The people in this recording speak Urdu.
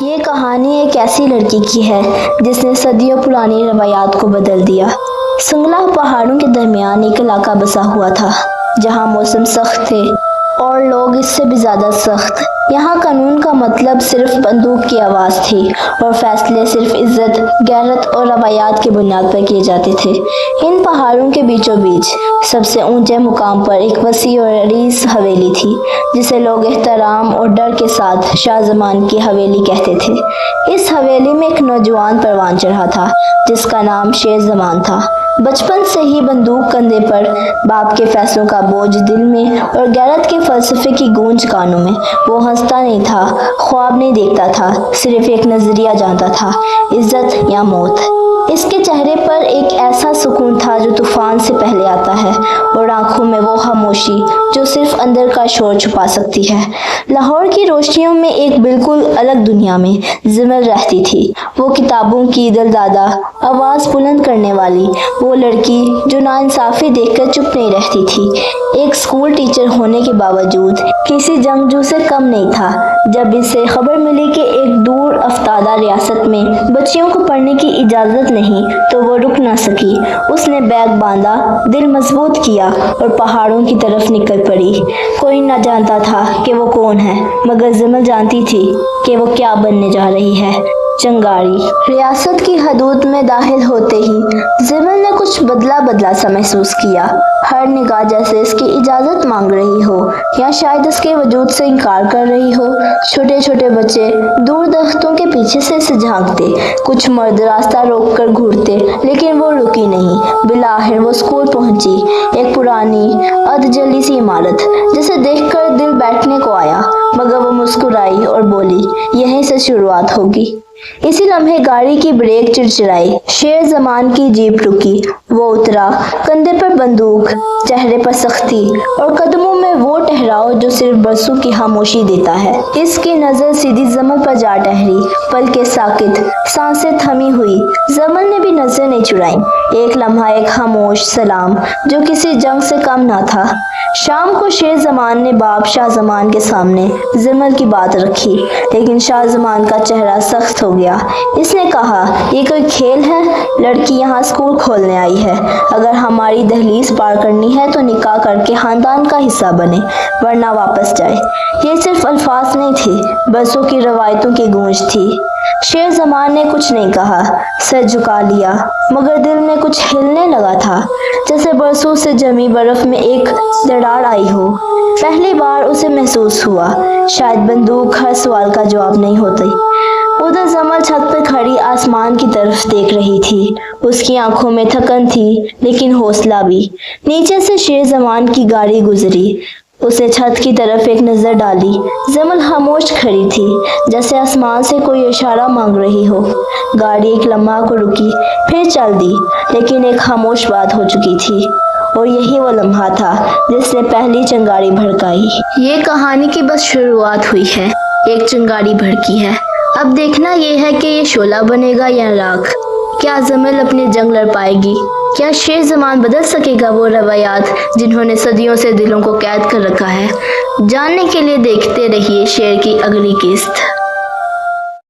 یہ کہانی ایک ایسی لڑکی کی ہے جس نے صدیوں پرانی روایات کو بدل دیا۔ سنگلا پہاڑوں کے درمیان ایک علاقہ بسا ہوا تھا جہاں موسم سخت تھے اور لوگ اس سے بھی زیادہ سخت۔ یہاں قانون کا مطلب صرف بندوق کی آواز تھی اور فیصلے صرف عزت، غیرت اور روایات کی بنیاد پر کیے جاتے تھے۔ ان پہاڑوں کے بیچوں بیچ سب سے اونچے مقام پر ایک وسیع اور عریض حویلی تھی جسے لوگ احترام اور ڈر کے ساتھ شاہ زمان کی حویلی کہتے تھے۔ اس حویلی میں ایک نوجوان پروان چڑھا تھا جس کا نام شیر زمان تھا۔ بچپن سے ہی بندوق کندھے پر، باپ کے فیصلوں کا بوجھ دل میں اور غیرت کے فلسفے کی گونج کانوں میں، وہ ہنستا نہیں تھا، خواب نہیں دیکھتا تھا، صرف ایک نظریہ جانتا تھا: عزت یا موت۔ اس کے چہرے پر ایک ایسا سکون تھا جو طوفان سے پہلے آتا ہے، اور آنکھوں میں وہ خاموشی جو صرف اندر کا شور چھپا سکتی ہے۔ لاہور کی روشنیوں میں ایک بالکل الگ دنیا میں زمل رہتی تھی، وہ کتابوں کی دلدادہ، آواز بلند کرنے والی وہ لڑکی جو ناانصافی دیکھ کر چپ نہیں رہتی تھی۔ ایک اسکول ٹیچر ہونے کے باوجود کسی جنگجو سے کم نہیں تھا۔ جب اسے خبر ملی کہ ایک دور افتادہ ریاست میں بچیوں کو پڑھنے کی اجازت نہیں تو وہ رک نہ سکی۔ اس نے بیگ باندھا، دل مضبوط کیا اور پہاڑوں کی طرف نکل پڑی۔ کوئی نہ جانتا تھا کہ وہ کون ہے، مگر زمل جانتی تھی کہ وہ کیا بننے جا رہی ہے: چنگاری۔ ریاست کی حدود میں داخل ہوتے ہی زمل نے کچھ بدلا سا محسوس کیا۔ ہر نگاہ جیسے اس کی اجازت مانگ رہی ہو یا شاید اس کے وجود سے انکار کر رہی ہو۔ چھوٹے چھوٹے بچے دور درختوں کے پیچھے سے اسے جھانکتے، کچھ مرد راستہ روک کر گھورتے، لیکن وہ رکی نہیں۔ بالآخر وہ اسکول پہنچی، ایک پرانی ادھ-جلی سی عمارت جسے دیکھ کر دل بیٹھنے کو آیا، مگر وہ مسکرائی اور بولی: یہیں سے شروعات ہوگی۔ اسی لمحے گاڑی کی بریک چرچرائی، شیر زمان کی جیپ رکی، وہ اترا، کندھے پر بندوق، چہرے پر سختی اور قدموں میں وہ ٹھہراؤ جو صرف برسوں کی خاموشی دیتا ہے۔ اس کی نظر سیدھی زمل پر جا ٹھہری، پلکیں ساکت، سانسیں تھمی ہوئی۔ زمل نے بھی نظریں نہیں چرائیں۔ ایک لمحہ ایک خاموش سلام جو کسی جنگ سے کم نہ تھا۔ شام کو شیر زمان نے باپ شاہ زمان کے سامنے زمل کی بات رکھی، لیکن شاہ زمان کا چہرہ سخت ہو گیا۔ اس نے کہا: یہ کوئی کھیل ہے؟ لڑکی یہاں اسکول کھولنے آئی ہے۔ اگر ہماری دہلیز پار کرنی ہے تو نکاح کر کے خاندان کا حصہ بنے، ورنہ واپس جائے۔ یہ صرف الفاظ نہیں تھے، برسوں کی روایتوں کی گونج تھی۔ شیر زمان نے کچھ نہیں کہا، سر جھکا لیا، مگر دل میں کچھ ہلنے لگا تھا، جیسے برسوں سے جمی برف میں ایک دراڑ آئی ہو۔ پہلی بار اسے محسوس ہوا، شاید بندوق ہر سوال کا جواب نہیں ہوتی۔ ادھر زمل چھت پر کھڑی آسمان کی طرف دیکھ رہی تھی۔ اس کی آنکھوں میں تھکن تھی لیکن حوصلہ بھی۔ نیچے سے شیر زمان کی گاڑی گزری، اسے چھت کی طرف ایک نظر ڈالی۔ زمل خاموش کھڑی تھی، جیسے آسمان سے کوئی اشارہ مانگ رہی ہو۔ گاڑی ایک لمحہ کو رکی، پھر چل دی، لیکن ایک خاموش بات ہو چکی تھی، اور یہی وہ لمحہ تھا جس نے پہلی چنگاری بھڑکائی۔ یہ کہانی کی بس شروعات ہوئی ہے، ایک چنگاری بھڑکی ہے۔ اب دیکھنا یہ ہے کہ یہ شعلہ بنے گا یا راکھ۔ کیا زمل اپنی جنگ لڑ پائے گی؟ کیا شیر زمان بدل سکے گا وہ روایات جنہوں نے صدیوں سے دلوں کو قید کر رکھا ہے؟ جاننے کے لیے دیکھتے رہیے شیر کی اگلی قسط۔